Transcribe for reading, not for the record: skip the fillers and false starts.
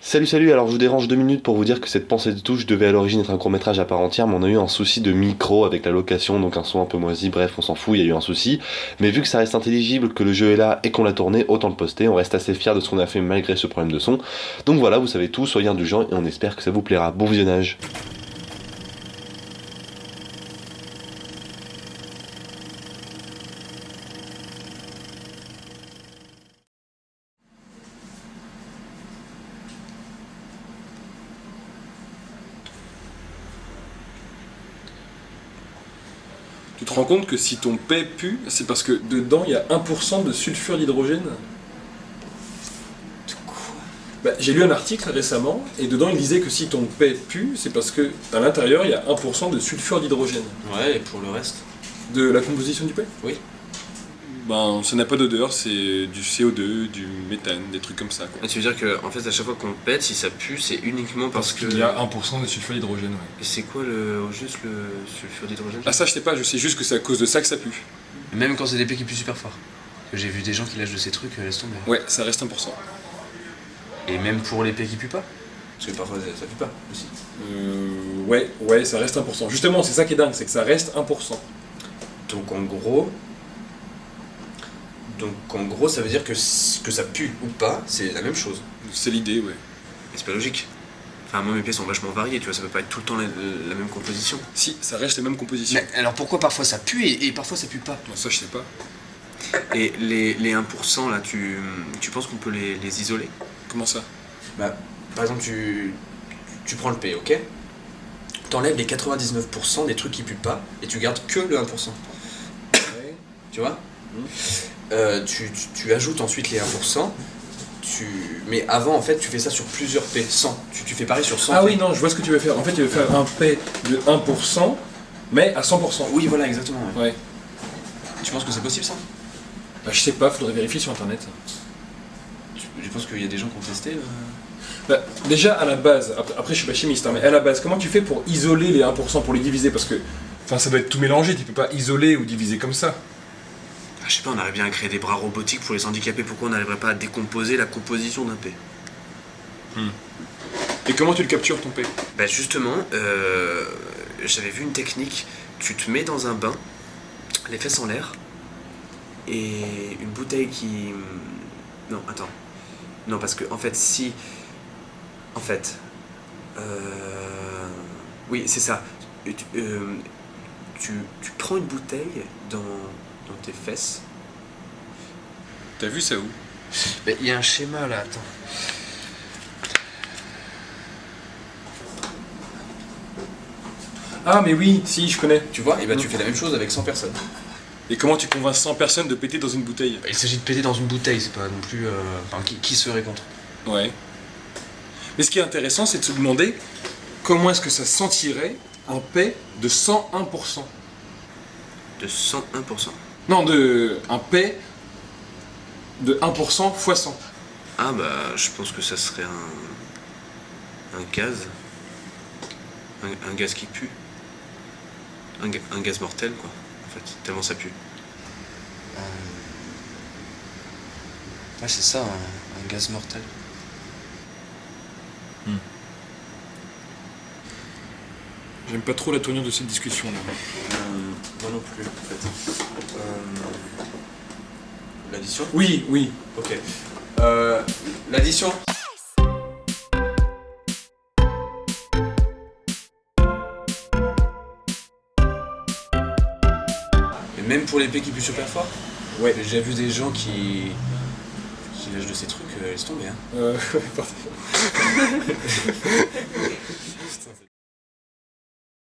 Salut, alors je vous dérange 2 minutes pour vous dire que cette pensée de touche devait à l'origine être un court-métrage à part entière, mais on a eu un souci de micro avec la location, donc un son un peu moisi, bref, on s'en fout, il y a eu un souci. Mais vu que ça reste intelligible, que le jeu est là et qu'on l'a tourné, autant le poster, on reste assez fiers de ce qu'on a fait malgré ce problème de son. Donc voilà, vous savez tout, soyez indulgents et on espère que ça vous plaira. Bon visionnage. Tu te rends compte que si ton paix pue, c'est parce que dedans il y a 1% de sulfure d'hydrogène? De quoi? J'ai lu un article récemment et dedans il disait que si ton paix pue, c'est parce que à l'intérieur il y a 1% de sulfure d'hydrogène. Ouais, et pour le reste? De la composition du paix? Oui. Ça n'a pas d'odeur, c'est du CO2, du méthane, des trucs comme ça, quoi. Ah, tu veux dire que en fait à chaque fois qu'on pète, si ça pue, c'est uniquement parce que... qu'il y a 1% de sulfure d'hydrogène, ouais. Et c'est quoi juste le sulfure d'hydrogène? Ah ça je sais pas, je sais juste que c'est à cause de ça que ça pue. Même quand c'est des paix qui puent super fort. Parce que j'ai vu des gens qui lâchent de ces trucs, laisse tomber. Ouais, ça reste 1%. Et même pour les paix qui puent pas? Parce que parfois ça pue pas aussi. Ouais, ça reste 1%. Justement, c'est ça qui est dingue, c'est que ça reste 1%. Donc en gros, ça veut dire que ça pue ou pas, c'est la même chose. C'est l'idée, ouais. Et c'est pas logique. Enfin, moi mes paix sont vachement variées, tu vois, ça peut pas être tout le temps la même composition. Si, ça reste les mêmes compositions. Mais alors pourquoi parfois ça pue et parfois ça pue pas? Bon, ça je sais pas. Et les 1% là, tu penses qu'on peut les isoler? Comment ça? Par exemple, tu prends le P, ok? T'enlèves les 99% des trucs qui puent pas et tu gardes que le 1%. Ouais. Tu vois? Tu ajoutes ensuite les 1%. Mais avant, en fait, tu fais ça sur plusieurs P, 100. Tu fais pareil sur 100 Ah P. oui, non, je vois ce que tu veux faire. En fait, tu veux faire un paix de 1%, mais à 100%. Oui, voilà, exactement. Ouais. Ouais. Tu penses que c'est possible ça? Je sais pas, faudrait vérifier sur internet. Je pense qu'il y a des gens qui ont testé. Déjà, à la base, après je suis pas chimiste, hein, mais à la base, comment tu fais pour isoler les 1%, pour les diviser? Parce que, ça doit être tout mélangé, tu peux pas isoler ou diviser comme ça. Je sais pas, on arrive bien à créer des bras robotiques pour les handicapés, pourquoi on n'arriverait pas à décomposer la composition d'un P? Et comment tu le captures, ton P? Justement, j'avais vu une technique, tu te mets dans un bain, les fesses en l'air, et une bouteille qui... Non, attends. Non, parce que, en fait, si... En fait... Oui, c'est ça. Tu prends une bouteille dans tes fesses. T'as vu ça où? Il y a un schéma là, attends. Ah, mais oui, si, je connais. Tu vois, et tu fais la même chose avec 100 personnes. Et comment tu convaincs 100 personnes de péter dans une bouteille? Il s'agit de péter dans une bouteille, c'est pas non plus... qui serait contre? Ouais. Mais ce qui est intéressant, c'est de se demander comment est-ce que ça sentirait un paix de 101%. De 101%. Non, un paix de 1% fois 100. Ah je pense que ça serait un gaz. Un gaz qui pue. Un gaz mortel, quoi, en fait, tellement ça pue. Ouais, c'est ça, un gaz mortel. J'aime pas trop la tournure de cette discussion là. Moi non plus, en fait. L'addition? Oui. Ok. L'addition? Mais même pour les paix qui puent super fort? Ouais. J'ai déjà vu des gens qui lâchent de ces trucs, laisse tomber, hein. Putain,